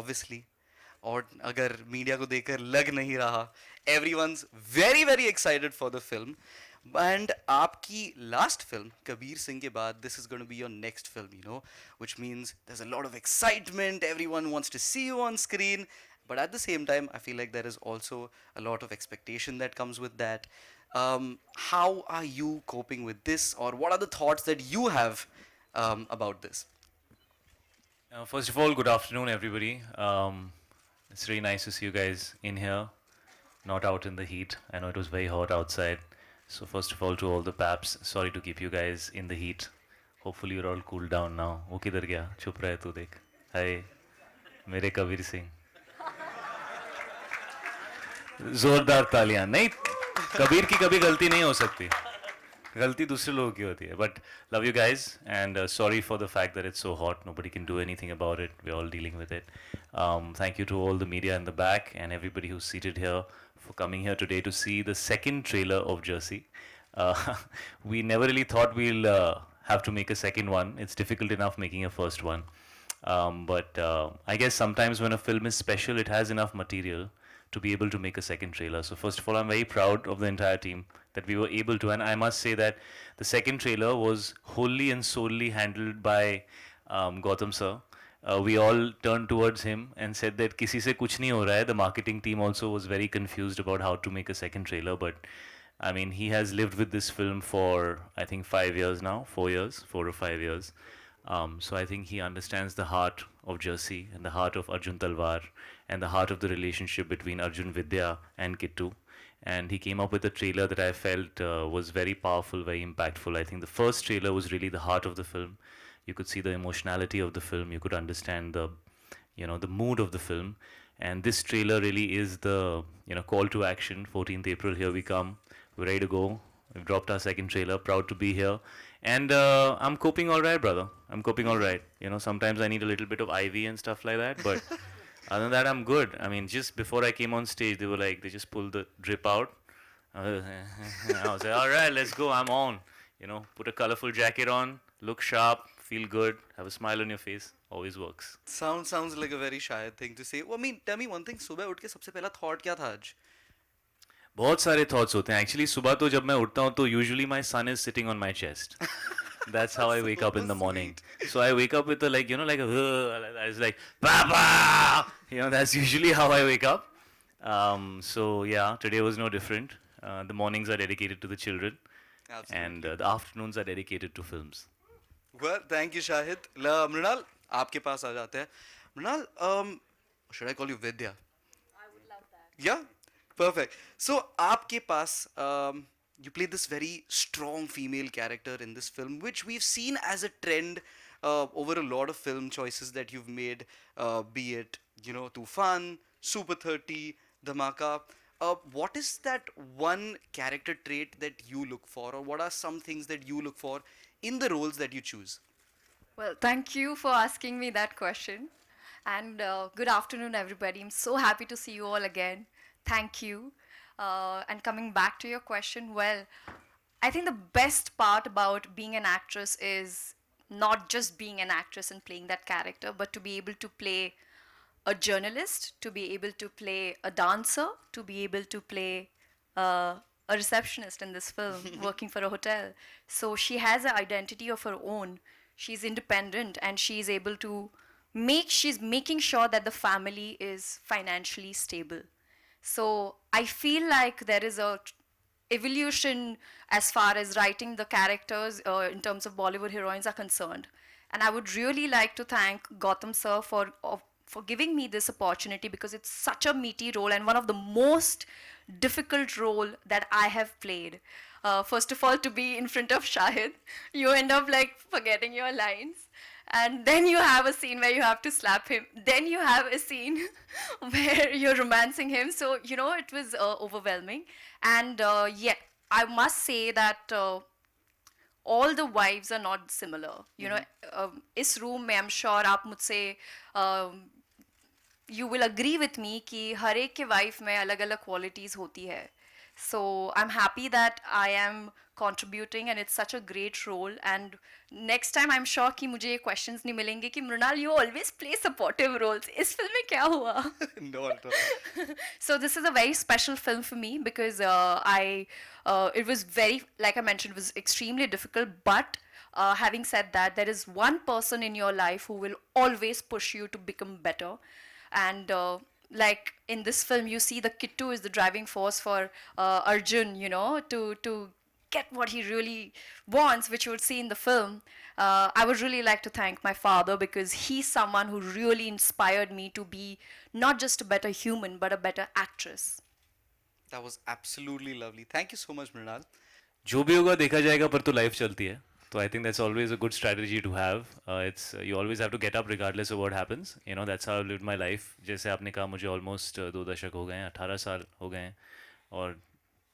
obviously. और अगर media को देखकर लग नहीं रहा, everyone's very very excited for the film. And आपकी last film कबीर सिंह के बाद this is going to be your next film, you know, which means there's a lot of excitement, everyone wants to see you on screen, but at the same time I feel like there is also a lot of expectation that comes with that. How are you coping with this, or what are the thoughts that you have about this? First of all, good afternoon, everybody. It's really nice to see you guys in here, not out in the heat. I know it was very hot outside. So, first of all, to all the paps, sorry to keep you guys in the heat. Hopefully, you're all cooled down now. वो किधर गया? चुप रहा है तू देख. Hi, मेरे कबीर सिंह. जोरदार तालियां. नहीं, कबीर की कभी गलती नहीं हो सकती. गलती दूसरे लोगों की होती है. But love you guys and sorry for the fact that it's so hot. Nobody can do anything about it. We're all dealing with it. Thank you to all the media in the back and everybody who's seated here for coming here today to see the second trailer of Jersey. Uh, we never really thought we'll have to make a second one. It's difficult enough making a first one. But I guess sometimes when a film is special, it has enough material to be able to make a second trailer. So first of all, I'm very proud of the entire team that we were able to, and I must say that the second trailer was wholly and solely handled by Gautam sir. We all turned towards him and said that किसी से कुछ नहीं हो रहा है. The marketing team also was very confused about how to make a second trailer, but I mean, he has lived with this film for I think 5 years now, 4 years, 4 or 5 years. So I think he understands the heart of Jersey and the heart of Arjun Talwar and the heart of the relationship between Arjun Vidya and Kittu. And he came up with a trailer that I felt was very powerful, very impactful. I think the first trailer was really the heart of the film. You could see the emotionality of the film. You could understand the mood of the film. And this trailer really is the call to action. 14th April, here we come. We're ready to go. We've dropped our second trailer. Proud to be here. And I'm coping all right, brother. I'm coping all right. Sometimes I need a little bit of IV and stuff like that, but other than that, I'm good. I mean, just before I came on stage, they were like, they just pulled the drip out. I was like, all right, let's go. I'm on. Put a colorful jacket on, look sharp, feel good, have a smile on your face. Always works. Sounds like a very shy thing to say. Well, I mean, tell me one thing. सुबह उठ के सबसे पहला thought क्या था आज? बहुत सारे थॉट्स होते हैं एक्चुअली. सुबह तो जब मैं उठता हूँ तो usually my son is sitting on my chest. That's how I wake up in the morning. So I wake up with a it's like Papa. That's usually how I wake up. So yeah, today was no different. The mornings are dedicated to the children, and Absolutely. the afternoons are dedicated to films. Well, thank you, Shahid. Mrinal, आपके पास आ जाते हैं. Mrinal, should I call you Vidya? Yeah, perfect. So, आपके पास you play this very strong female character in this film, which we've seen as a trend over a lot of film choices that you've made, be it Tufan, Super 30, Dhamaka. What is that one character trait that you look for, or what are some things that you look for in the roles that you choose? Well, thank you for asking me that question. And good afternoon, everybody. I'm so happy to see you all again. Thank you. And coming back to your question, well, I think the best part about being an actress is not just being an actress and playing that character, but to be able to play a journalist, to be able to play a dancer, to be able to play a receptionist in this film working for a hotel. So she has an identity of her own. She's independent and she's able to she's making sure that the family is financially stable. So I feel like there is a evolution as far as writing the characters in terms of Bollywood heroines are concerned. And I would really like to thank Gautam sir for giving me this opportunity, because it's such a meaty role and one of the most difficult role that I have played. First of all, to be in front of Shahid, you end up like forgetting your lines. And then you have a scene where you have to slap him. Then you have a scene where you're romancing him. So, it was overwhelming. And yeah, I must say that all the wives are not similar. इस room में I'm sure आप मुझसे you will agree with me कि हर एक के wife में अलग अलग क्वालिटीज़ होती है. So I'm happy that I am contributing and it's such a great role. And next time I'm sure कि मुझे ये questions नहीं मिलेंगे कि Mrinal you always play supportive roles. इस film में क्या हुआ? No, at all. So this is a very special film for me because it was very, like I mentioned, it was extremely difficult. But having said that, there is one person in your life who will always push you to become better. And like in this film, you see the Kittu is the driving force for Arjun, you know, to get what he really wants, which you would see in the film. I would really like to thank my father because he's someone who really inspired me to be not just a better human, but a better actress. That was absolutely lovely. Thank you so much, Mrinal. जो भी होगा देखा जाएगा, पर तो life चलती है. तो I think that's always a good strategy to have. It's you always have to get up regardless of what happens. You know that's how I lived my life. जैसे आपने कहा, मुझे ऑलमोस्ट 2 दशक हो गए हैं, 18 साल हो गए हैं, और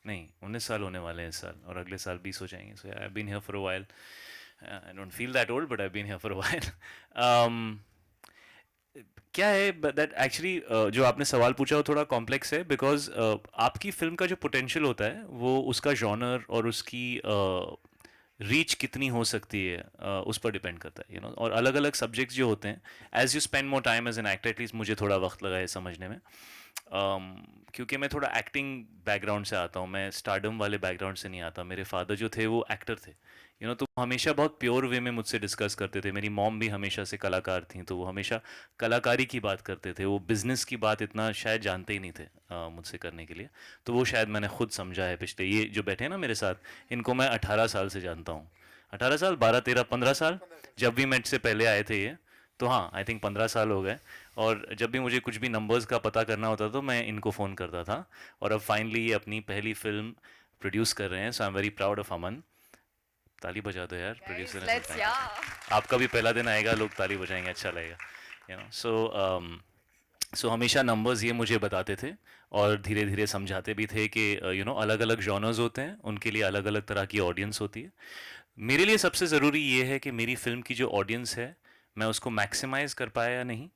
नहीं 19 साल होने वाले हैं इस साल, और अगले साल 20 हो जाएंगे. So I have been here for a while. I don't feel that old, but I have been here for a while. क्या है दैट एक्चुअली जो आपने सवाल पूछा वो थोड़ा कॉम्प्लेक्स है, बिकॉज आपकी फिल्म का जो पोटेंशियल होता है वो उसका जॉनर और उसकी रीच कितनी हो सकती है उस पर डिपेंड करता है, यू नो. और अलग अलग सब्जेक्ट्स जो होते हैं, as you spend more time as an actor, at least मुझे थोड़ा वक्त लगा है समझने में. क्योंकि मैं थोड़ा एक्टिंग बैकग्राउंड से आता हूँ, मैं स्टारडम वाले बैकग्राउंड से नहीं आता. मेरे फादर जो थे वो एक्टर थे, यू नो. तो हमेशा बहुत प्योर वे में मुझसे डिस्कस करते थे. मेरी मॉम भी हमेशा से कलाकार थी, तो वो हमेशा कलाकारी की बात करते थे. वो बिज़नेस की बात इतना शायद जानते ही नहीं थे मुझसे करने के लिए. तो वो शायद मैंने खुद समझा है. पिछले ये जो बैठे हैं ना मेरे साथ, इनको मैं 18 साल से जानता हूँ. 18 साल, 12, 13, 15 साल, जब भी मैं से पहले आए थे ये. तो हाँ, आई थिंक 15 साल हो गए. और जब भी मुझे कुछ भी नंबर्स का पता करना होता तो मैं इनको फ़ोन करता था. और अब फाइनली ये अपनी पहली फिल्म प्रोड्यूस कर रहे हैं. So I am very proud of Aman. ताली बजा दो यार, प्रोड्यूसर ने. Let's, yeah. आपका भी पहला दिन आएगा, लोग ताली बजाएंगे, अच्छा लगेगा, यू नो. सो हमेशा नंबर्स ये मुझे बताते थे और धीरे धीरे समझाते भी थे कि यू नो अलग अलग जॉनर्स होते हैं, उनके लिए अलग अलग तरह की ऑडियंस होती है. मेरे लिए सबसे ज़रूरी ये है कि मेरी फिल्म की जो ऑडियंस है, मैं उसको मैक्सिमाइज़ कर पाया या नहीं.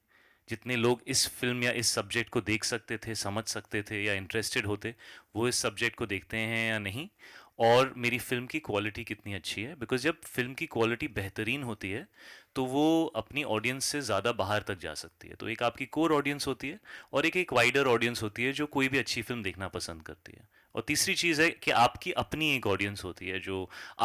जितने लोग इस फिल्म या इस सब्जेक्ट को देख सकते थे, समझ सकते थे या इंटरेस्टेड होते, वो इस सब्जेक्ट को देखते हैं या नहीं. और मेरी फ़िल्म की क्वालिटी कितनी अच्छी है, बिकॉज जब फिल्म की क्वालिटी बेहतरीन होती है तो वो अपनी ऑडियंस से ज़्यादा बाहर तक जा सकती है. तो एक आपकी कोर ऑडियंस होती है और एक वाइडर ऑडियंस होती है जो कोई भी अच्छी फिल्म देखना पसंद करती है. और तीसरी चीज़ है कि आपकी अपनी एक ऑडियंस होती है जो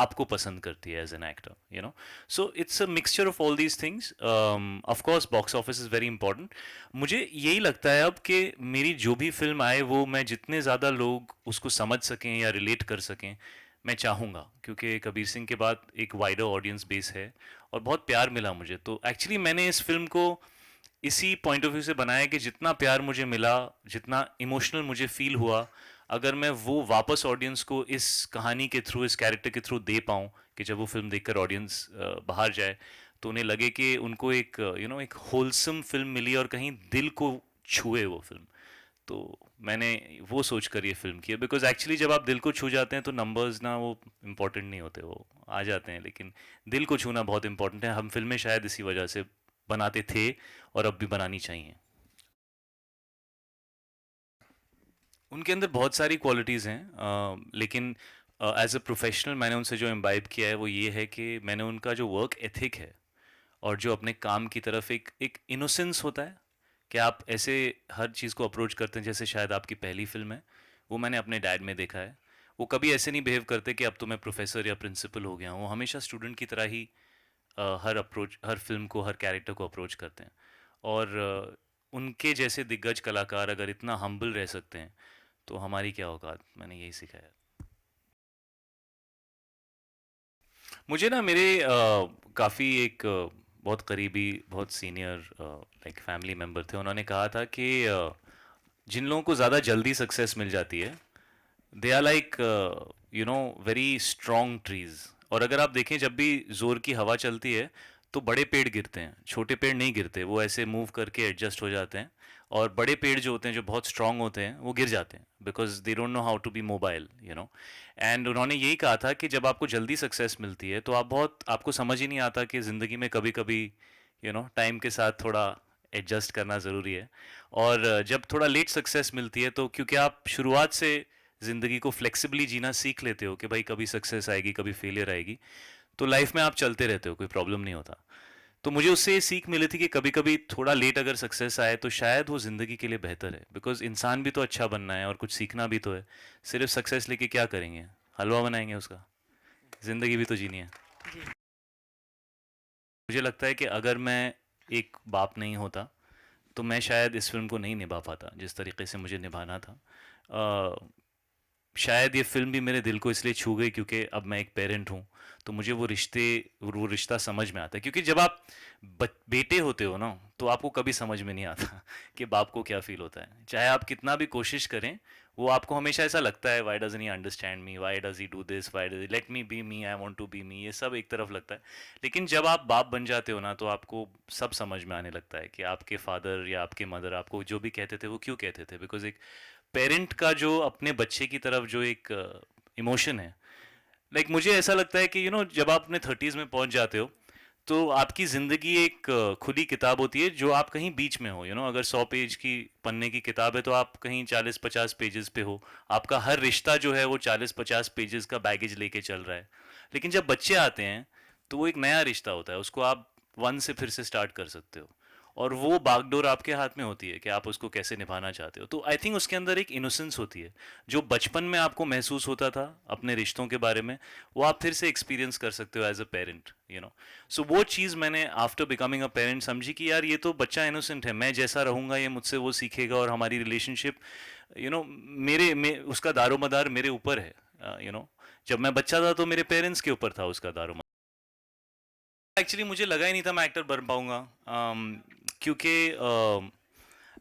आपको पसंद करती है as an actor, you know. So it's a mixture of all these things. Of course box office is very important. मुझे यही लगता है अब कि मेरी जो भी फिल्म आए वो मैं जितने ज़्यादा लोग उसको समझ सकें या रिलेट कर सकें, मैं चाहूँगा. क्योंकि कबीर सिंह के बाद एक वाइडर ऑडियंस बेस है और बहुत प्यार मिला मुझे. तो एक्चुअली मैंने इस फिल्म को इसी पॉइंट ऑफ व्यू से बनाया कि जितना प्यार मुझे मिला, जितना इमोशनल मुझे फील हुआ, अगर मैं वो वापस ऑडियंस को इस कहानी के थ्रू, इस कैरेक्टर के थ्रू दे पाऊँ, कि जब वो फिल्म देखकर ऑडियंस बाहर जाए तो उन्हें लगे कि उनको एक यू नो एक होलसम फिल्म मिली और कहीं दिल को छुए वो फिल्म. तो मैंने वो सोच कर ये फिल्म की है. बिकॉज एक्चुअली जब आप दिल को छू जाते हैं तो नंबर्स ना वो इम्पोर्टेंट नहीं होते, वो आ जाते हैं. लेकिन दिल को छूना बहुत इंपॉर्टेंट है. हम फिल्में शायद इसी वजह से बनाते थे और अब भी बनानी चाहिए. उनके अंदर बहुत सारी क्वालिटीज़ हैं, लेकिन एज अ प्रोफेशनल मैंने उनसे जो इम्बाइब किया है वो ये है कि मैंने उनका जो वर्क एथिक है और जो अपने काम की तरफ एक एक इनोसेंस होता है कि आप ऐसे हर चीज़ को अप्रोच करते हैं जैसे शायद आपकी पहली फिल्म है, वो मैंने अपने डैड में देखा है. वो कभी ऐसे नहीं बिहेव करते कि अब तो मैं प्रोफेसर या प्रिंसिपल हो गया हूँ. वो हमेशा स्टूडेंट की तरह ही हर फिल्म को, हर कैरेक्टर को अप्रोच करते हैं. और उनके जैसे दिग्गज कलाकार अगर इतना हम्बल रह सकते हैं तो हमारी क्या औकात. मैंने यही सीखा है. मुझे ना मेरे काफ़ी एक बहुत करीबी, बहुत सीनियर लाइक फैमिली मेम्बर थे. उन्होंने कहा था कि जिन लोगों को ज़्यादा जल्दी सक्सेस मिल जाती है, they are like you know very strong trees. और अगर आप देखें, जब भी ज़ोर की हवा चलती है तो बड़े पेड़ गिरते हैं, छोटे पेड़ नहीं गिरते. वो ऐसे मूव करके एडजस्ट हो जाते हैं. और बड़े पेड़ जो होते हैं, जो बहुत स्ट्रांग होते हैं, वो गिर जाते हैं because they don't know how to be mobile, you know. And उन्होंने यही कहा था कि जब आपको जल्दी सक्सेस मिलती है तो आपको समझ ही नहीं आता कि ज़िंदगी में कभी कभी यू नो टाइम के साथ थोड़ा एडजस्ट करना ज़रूरी है. और जब थोड़ा लेट सक्सेस मिलती है तो क्योंकि आप शुरुआत से ज़िंदगी को फ्लेक्सिबली जीना सीख लेते हो कि भाई कभी सक्सेस आएगी कभी फेलियर आएगी, तो लाइफ में आप चलते रहते हो, कोई प्रॉब्लम नहीं होता। तो मुझे उससे ये सीख मिली थी कि कभी कभी थोड़ा लेट अगर सक्सेस आए तो शायद वो ज़िंदगी के लिए बेहतर है, बिकॉज इंसान भी तो अच्छा बनना है और कुछ सीखना भी तो है। सिर्फ सक्सेस लेके क्या करेंगे, हलवा बनाएंगे उसका? ज़िंदगी भी तो जीनी है। मुझे लगता है कि अगर मैं एक बाप नहीं होता तो मैं शायद इस फिल्म को नहीं निभा पाता जिस तरीके से मुझे निभाना था। शायद ये फिल्म भी मेरे दिल को इसलिए छू गई क्योंकि अब मैं एक पेरेंट हूँ, तो मुझे वो रिश्ता समझ में आता है। क्योंकि जब आप बेटे होते हो ना, तो आपको कभी समझ में नहीं आता कि बाप को क्या फील होता है। चाहे आप कितना भी कोशिश करें, वो आपको हमेशा ऐसा लगता है, why doesn't he understand me, why does he do this, why does let me be me, I want to be me, ये सब एक तरफ लगता है। लेकिन जब आप बाप बन जाते हो ना, तो आपको सब समझ में आने लगता है कि आपके फादर या आपके मदर आपको जो भी कहते थे वो क्यों कहते थे। बिकॉज एक पेरेंट का जो अपने बच्चे की तरफ जो एक इमोशन है, लाइक मुझे ऐसा लगता है कि जब आप अपने 30s में पहुंच जाते हो, तो आपकी ज़िंदगी एक खुली किताब होती है जो आप कहीं बीच में हो। अगर 100 पेज की पन्ने की किताब है तो आप कहीं 40-50 पेजेस पे हो। आपका हर रिश्ता जो है वो 40-50 पेजेस का बैगेज लेके चल रहा है। लेकिन जब बच्चे आते हैं तो वो एक नया रिश्ता होता है, उसको आप वन से फिर से स्टार्ट कर सकते हो, और वो बागडोर आपके हाथ में होती है कि आप उसको कैसे निभाना चाहते हो। तो आई थिंक उसके अंदर एक इनोसेंस होती है जो बचपन में आपको महसूस होता था अपने रिश्तों के बारे में, वो आप फिर से एक्सपीरियंस कर सकते हो एज अ पेरेंट। सो वो चीज़ मैंने आफ्टर बिकमिंग अ पेरेंट समझी कि यार ये तो बच्चा इनोसेंट है, मैं जैसा रहूँगा ये मुझसे वो सीखेगा, और हमारी रिलेशनशिप उसका दारोमदार मेरे ऊपर है। जब मैं बच्चा था तो मेरे पेरेंट्स के ऊपर था उसका दारोमदार। एक्चुअली मुझे लगा ही नहीं था मैं एक्टर बन पाऊंगा, क्योंकि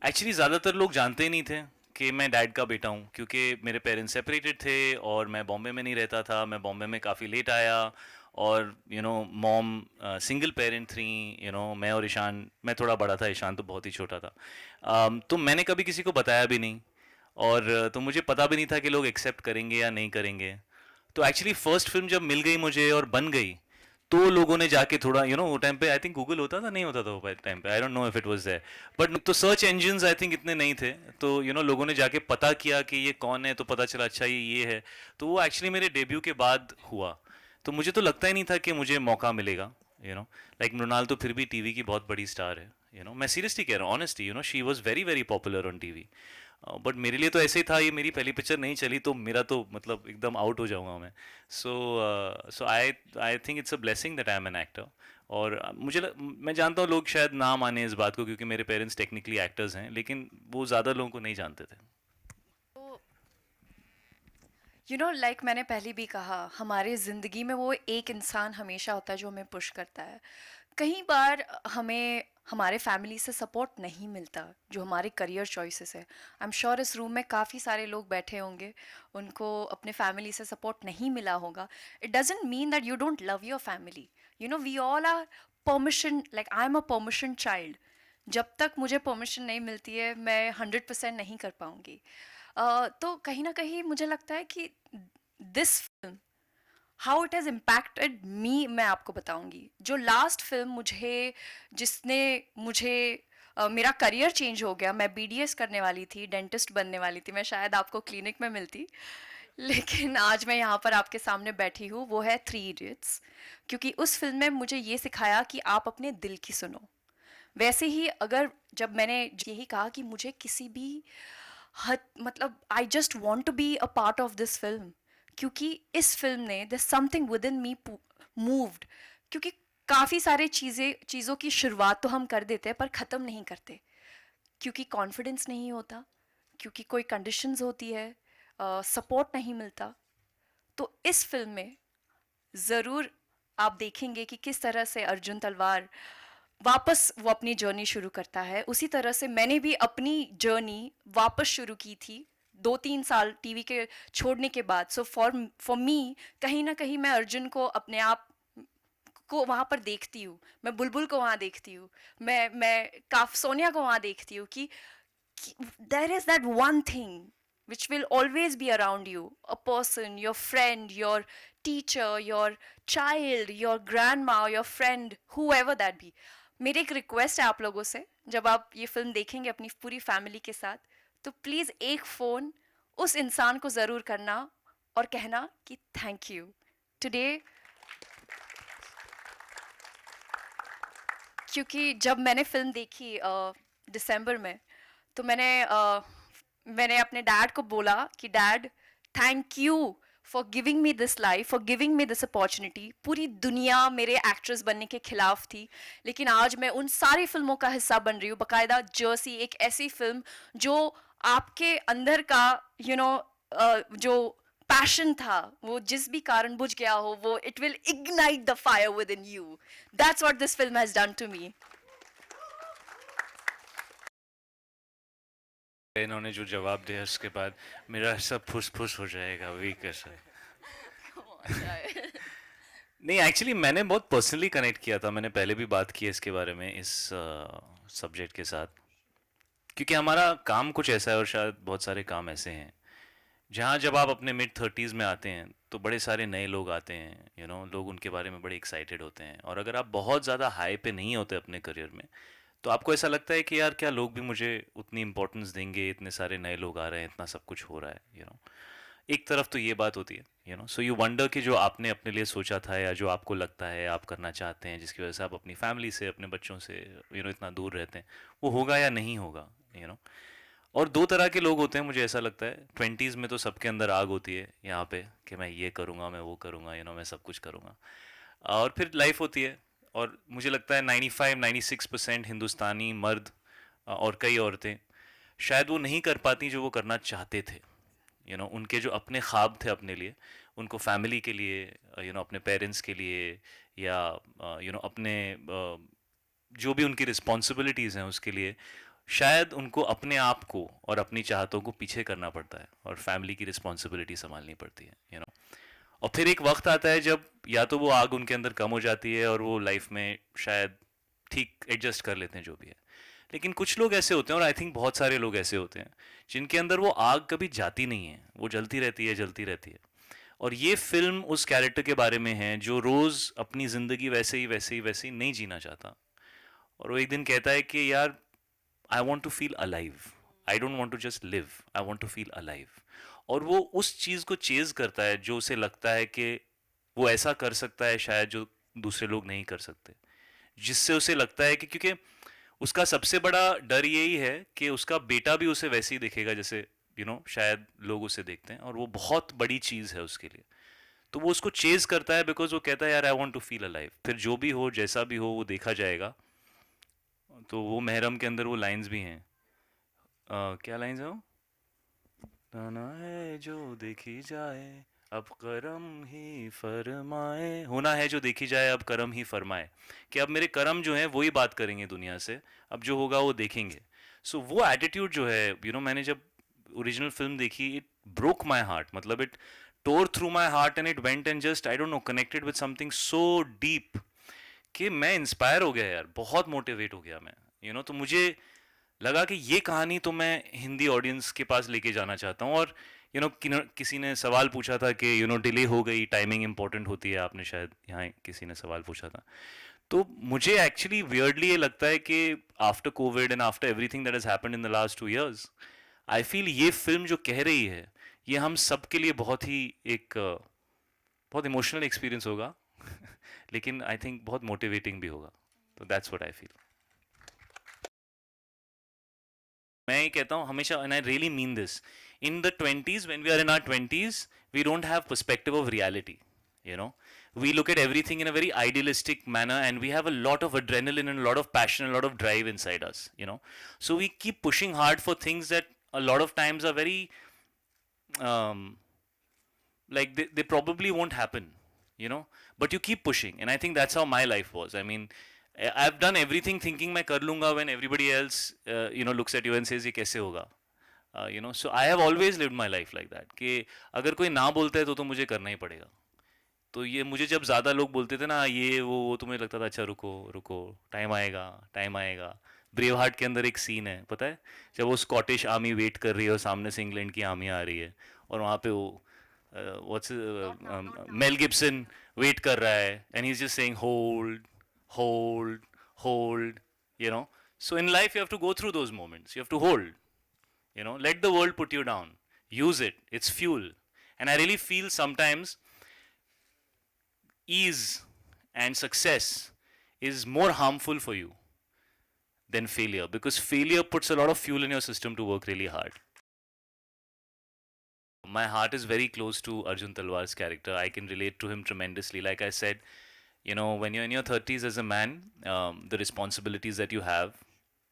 एक्चुअली ज़्यादातर लोग जानते ही नहीं थे कि मैं डैड का बेटा हूँ, क्योंकि मेरे पेरेंट्स सेपरेटेड थे और मैं बॉम्बे में नहीं रहता था। मैं बॉम्बे में काफ़ी लेट आया, और मॉम सिंगल पेरेंट थी। मैं और ईशान, मैं थोड़ा बड़ा था, ईशान तो बहुत ही छोटा था। तो मैंने कभी किसी को बताया भी नहीं, और तो मुझे पता भी नहीं था कि लोग एक्सेप्ट करेंगे या नहीं करेंगे। तो एक्चुअली फर्स्ट फिल्म जब मिल गई मुझे और बन गई, तो लोगों ने जाके थोड़ा वो टाइम पे आई थिंक गूगल होता था, नहीं होता था वो टाइम पे, I don't know if it was there, but तो सर्च इंजन्स आई थिंक इतने नहीं थे। तो लोगों ने जाके पता किया कि ये कौन है, तो पता चला अच्छा ये है। तो वो एक्चुअली मेरे डेब्यू के बाद हुआ। तो मुझे तो लगता ही नहीं था कि मुझे मौका मिलेगा। लाइक मृणाल तो फिर भी टीवी की बहुत बड़ी स्टार है। मैं सीरियसली कह रहा हूँ, honestly, she was very very popular on TV. But मेरे लिए तो ऐसे ही था, ये मेरी पहली पिक्चर नहीं चली तो मेरा तो मतलब एकदम आउट हो जाऊंगा मैं। So I I think it's a blessing that I am an actor. और मैं जानता हूँ लोग शायद ना माने इस बात को, क्योंकि मेरे पेरेंट्स टेक्निकली एक्टर्स हैं, लेकिन वो ज़्यादा लोगों को नहीं जानते थे। लाइक मैंने पहले भी कहा, हमारे ज़िंदगी में वो एक इंसान हमेशा होता है जो हमें पुश करता है। कई बार हमें हमारे फैमिली से सपोर्ट नहीं मिलता, जो हमारे करियर चॉइसेस है। आई एम श्योर इस रूम में काफ़ी सारे लोग बैठे होंगे, उनको अपने फैमिली से सपोर्ट नहीं मिला होगा। It doesn't mean that you don't love your family. We all are permission, like I am a permission child. जब तक मुझे परमिशन नहीं मिलती है मैं 100% नहीं कर पाऊँगी। तो कहीं ना कहीं मुझे लगता है कि this film, how it has impacted me, मैं आपको बताऊंगी। जो लास्ट फिल्म जिसने मुझे मेरा करियर चेंज हो गया। मैं बीडीएस करने वाली थी, डेंटिस्ट बनने वाली थी, मैं शायद आपको क्लिनिक में मिलती, लेकिन आज मैं यहाँ पर आपके सामने बैठी हूँ, वो है 3 इडियट्स। क्योंकि उस फिल्म में मुझे ये सिखाया कि आप अपने दिल की सुनो। वैसे ही अगर जब मैंने यही कहा कि मुझे किसी भी हद, मतलब I just want to be a part of this film, क्योंकि इस फिल्म ने दर something within me moved. क्योंकि काफ़ी सारे चीज़ों की शुरुआत तो हम कर देते हैं पर ख़त्म नहीं करते, क्योंकि कॉन्फिडेंस नहीं होता, क्योंकि कोई कंडीशंस होती है, सपोर्ट नहीं मिलता। तो इस फिल्म में ज़रूर आप देखेंगे कि किस तरह से अर्जुन तलवार वापस वो अपनी जर्नी शुरू करता है। उसी तरह से मैंने भी अपनी जर्नी वापस शुरू की थी 2-3 साल टीवी के छोड़ने के बाद। सो फॉर फॉर मी, कहीं ना कहीं मैं अर्जुन को, अपने आप को वहाँ पर देखती हूँ। मैं बुलबुल को वहाँ देखती हूँ, मैं काफ सोनिया को वहाँ देखती हूँ कि there is that one thing which will always be around you, a person, your friend, your teacher, your child, your grandma, your friend, whoever that be. मेरी एक रिक्वेस्ट है आप लोगों से, जब आप ये फिल्म देखेंगे अपनी पूरी फैमिली के साथ, तो प्लीज़ एक फ़ोन उस इंसान को ज़रूर करना और कहना कि थैंक यू टुडे, क्योंकि जब मैंने फ़िल्म देखी दिसंबर में, तो मैंने अपने डैड को बोला कि dad, thank you for giving me this life, for giving me this opportunity. पूरी दुनिया मेरे एक्ट्रेस बनने के खिलाफ थी, लेकिन आज मैं उन सारी फिल्मों का हिस्सा बन रही हूँ। बाकायदा जर्सी, एक ऐसी फिल्म जो आपके अंदर का जो पैशन था, वो जिस भी कारण बुझ गया हो, वो it will ignite the fire within you. That's what this film has done to me. इन्होंने जो जवाब दिया उसके बाद मेरा सब फुस फुस हो जाएगा, वही कैसा। नहीं, एक्चुअली मैंने बहुत पर्सनली कनेक्ट किया था, मैंने पहले भी बात की है इसके बारे में, इस सब्जेक्ट के साथ, क्योंकि हमारा काम कुछ ऐसा है और शायद बहुत सारे काम ऐसे हैं जहाँ जब आप अपने मिड 30s में आते हैं तो बड़े सारे नए लोग आते हैं, लोग उनके बारे में बड़े एक्साइटेड होते हैं, और अगर आप बहुत ज़्यादा हाई पे नहीं होते अपने करियर में तो आपको ऐसा लगता है कि यार क्या लोग भी मुझे उतनी इंपॉर्टेंस देंगे, इतने सारे नए लोग आ रहे हैं, इतना सब कुछ हो रहा है, एक तरफ तो ये बात होती है, सो यू वंडर कि जो आपने अपने लिए सोचा था या जो आपको लगता है आप करना चाहते हैं, जिसकी वजह से आप अपनी फैमिली से, अपने बच्चों से इतना दूर रहते हैं, वो होगा या नहीं होगा, और दो तरह के लोग होते हैं, मुझे ऐसा लगता है 20s में तो सबके अंदर आग होती है यहाँ पे कि मैं ये करूँगा, मैं वो करूँगा, मैं सब कुछ करूँगा, और फिर लाइफ होती है, और मुझे लगता है 95-96% हिंदुस्तानी मर्द और कई औरतें शायद वो नहीं कर पाती जो वो करना चाहते थे, उनके जो अपने ख्वाब थे अपने लिए, उनको फैमिली के लिए, अपने पेरेंट्स के लिए, या अपने जो भी उनकी रिस्पॉन्सिबिलिटीज़ हैं उसके लिए, शायद उनको अपने आप को और अपनी चाहतों को पीछे करना पड़ता है और फैमिली की रिस्पॉन्सिबिलिटी संभालनी पड़ती है, और फिर एक वक्त आता है जब या तो वो आग उनके अंदर कम हो जाती है और वो लाइफ में शायद ठीक एडजस्ट कर लेते हैं जो भी है, लेकिन कुछ लोग ऐसे होते हैं, और आई थिंक बहुत सारे लोग ऐसे होते हैं जिनके अंदर वो आग कभी जाती नहीं है, वो जलती रहती है, जलती रहती है, और ये फिल्म उस कैरेक्टर के बारे में है जो रोज़ अपनी ज़िंदगी वैसे ही वैसे ही वैसे ही नहीं जीना चाहता, और वो एक दिन कहता है कि यार I want to feel alive, I don't want to just live, I want to feel alive, और वो उस चीज़ को चेज़ करता है जो उसे लगता है कि वो ऐसा कर सकता है शायद जो दूसरे लोग नहीं कर सकते, जिससे उसे लगता है कि क्योंकि उसका सबसे बड़ा डर यही है कि उसका बेटा भी उसे वैसे ही देखेगा जैसे शायद लोग उसे देखते हैं, और वो बहुत बड़ी चीज़ है उसके लिए, तो वो उसको चेज़ करता है बिकॉज वो कहता है यार I want to feel alive, फिर जो भी हो जैसा भी हो वो देखा जाएगा। तो वो महरम के अंदर वो लाइंस भी हैं, क्या लाइंस है वो, ताना है जो देखी जाए अब करम ही फरमाए, होना है जो देखी जाए अब करम ही फरमाए, कि अब मेरे कर्म जो हैं वही बात करेंगे दुनिया से, अब जो होगा वो देखेंगे। सो वो एटीट्यूड जो है, मैंने जब ओरिजिनल फिल्म देखी, इट ब्रोक माई हार्ट, मतलब it tore through my heart and it went and just I don't know connected with something so deep कि मैं इंस्पायर हो गया यार, बहुत मोटिवेट हो गया मैं, तो मुझे लगा कि ये कहानी तो मैं हिंदी ऑडियंस के पास लेके जाना चाहता हूँ, और किसी ने सवाल पूछा था कि डिले हो गई, टाइमिंग इंपॉर्टेंट होती है, आपने शायद यहाँ किसी ने सवाल पूछा था, तो मुझे एक्चुअली वियर्डली ये लगता है कि after Covid and after everything that has happened in the last 2 years, I feel ये फिल्म जो कह रही है ये हम सब के लिए बहुत ही एक बहुत इमोशनल एक्सपीरियंस होगा लेकिन आई थिंक बहुत मोटिवेटिंग भी होगा, तो दैट्स व्हाट आई फील। मैं ये कहता हूँ हमेशा, and I really mean this, in the 20s when we are in our 20s we don't have perspective of reality, we look at everything in a very idealistic manner, and we have a lot of adrenaline and a lot of passion and a lot of drive inside us, so we keep pushing hard for things that a lot of times are very um, like they probably won't happen, but you keep pushing, and I think that's how my life was. I mean, I've done everything thinking मैं कर लूँगा when everybody else looks at you and says ये कैसे होगा, so I have always lived my life like that कि अगर कोई ना बोलता है तो मुझे करना ही पड़ेगा, तो ये मुझे जब ज़्यादा लोग बोलते थे ना ये वो तो मुझे लगता था अच्छा रुको रुको, टाइम आएगा टाइम आएगा। ब्रेव हार्ट के अंदर एक सीन है पता है, जब वो स्कॉटिश आर्मी वेट कर रही है और सामने से इंग्लैंड की आर्मी आ रही है, और वहाँ पे वो व्हाट्स मेल गिब्सन वेट कर रहा है, and he is just saying hold hold hold, so in life you have to go through those moments, you have to hold, let the world put you down, use it. It's fuel. And I really feel sometimes ease and success is more harmful for you than failure, because failure puts a lot of fuel in your system to work really hard. My heart is very close to Arjun Talwar's character. I can relate to him tremendously. Like I said, you know, when you're in your 30s as a man, the responsibilities that you have,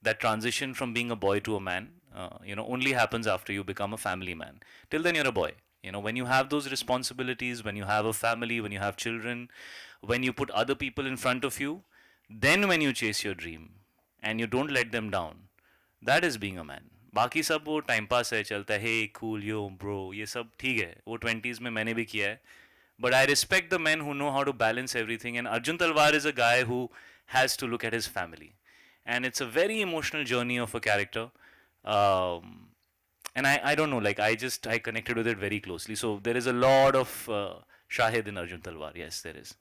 that transition from being a boy to a man, only happens after you become a family man. Till then, you're a boy. You know, when you have those responsibilities, when you have a family, when you have children, when you put other people in front of you, then when you chase your dream and you don't let them down, that is being a man. बाकी सब वो time pass है, चलता है, हे cool यो bro, ये सब ठीक है, वो 20s में मैंने भी किया है. But I respect the men who know how to balance everything, and Arjun Talwar is a guy who has to look at his family. And it's a very emotional journey of a character. And I don't know, like I connected with it very closely. So there is a lot of Shahid in Arjun Talwar. Yes, there is.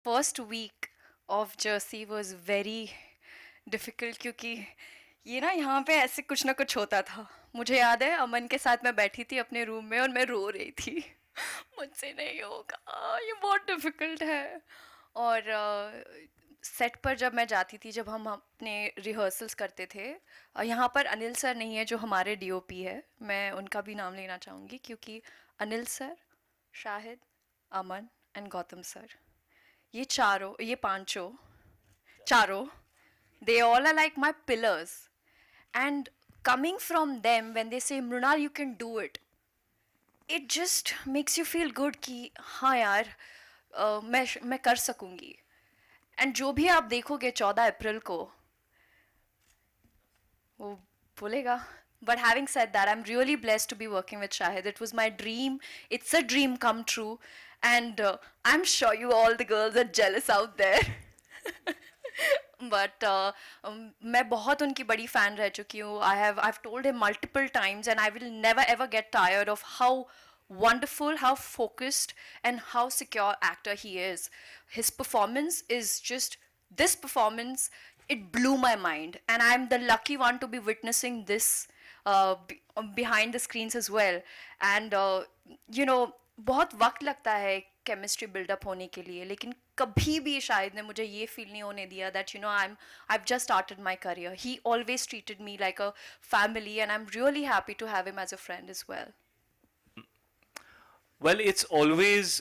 First week of Jersey was very difficult क्योंकि ये ना यहाँ पे ऐसे कुछ ना कुछ होता था. मुझे याद है अमन के साथ मैं बैठी थी अपने रूम में और मैं रो रही थी. मुझसे नहीं होगा, ये बहुत डिफ़िकल्ट है. और सेट पर जब मैं जाती थी, जब हम अपने रिहर्सल्स करते थे, यहाँ पर अनिल सर नहीं है जो हमारे डीओपी है. मैं उनका भी नाम लेना चाहूँगी क्योंकि Anil sir, Shahid, Aman and Gautam sir, ये चारों, they all are like my pillars. And coming from them, when they say, Mrunal, you can do it, it just makes you feel good कि हाँ यार, मैं कर सकूँगी. एंड जो भी आप देखोगे 14 अप्रैल को, वो बोलेगा. But having said that, I'm really blessed to be working with Shahid. It was my dream. It's a dream come true. And I'm sure you all the girls are jealous out there. But मैं बहुत उनकी बड़ी fan रह चुकी हूँ. I've told him multiple times, and I will never ever get tired of how wonderful, how focused, and how secure actor he is. His performance is just, this performance, it blew my mind, and I'm the lucky one to be witnessing this behind the screens as well. And बहुत वक्त लगता है chemistry buildup होने के लिए, लेकिन कभी भी शायद ने मुझे ये फील नहीं होने दिया that I've just started my career. He always treated me like a family, and I'm really happy to have him as a friend as well. Well, it's always,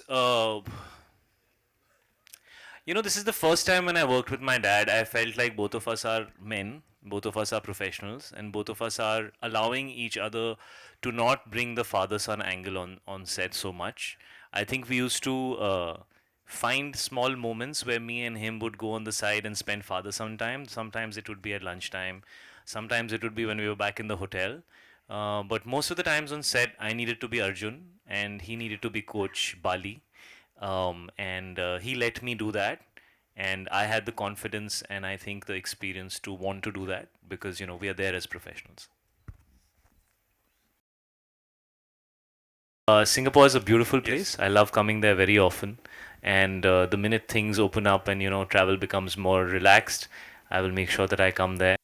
this is the first time when I worked with my dad, I felt like both of us are men, both of us are professionals, and both of us are allowing each other to not bring the father-son angle on set so much. I think we used to find small moments where me and him would go on the side and spend father-son time. Sometimes it would be at lunchtime. Sometimes it would be when we were back in the hotel. But most of the times on set, I needed to be Arjun and he needed to be Coach Bali. And he let me do that. And I had the confidence and I think the experience to want to do that because, we are there as professionals. Singapore is a beautiful place. Yes. I love coming there very often. And the minute things open up and, travel becomes more relaxed, I will make sure that I come there.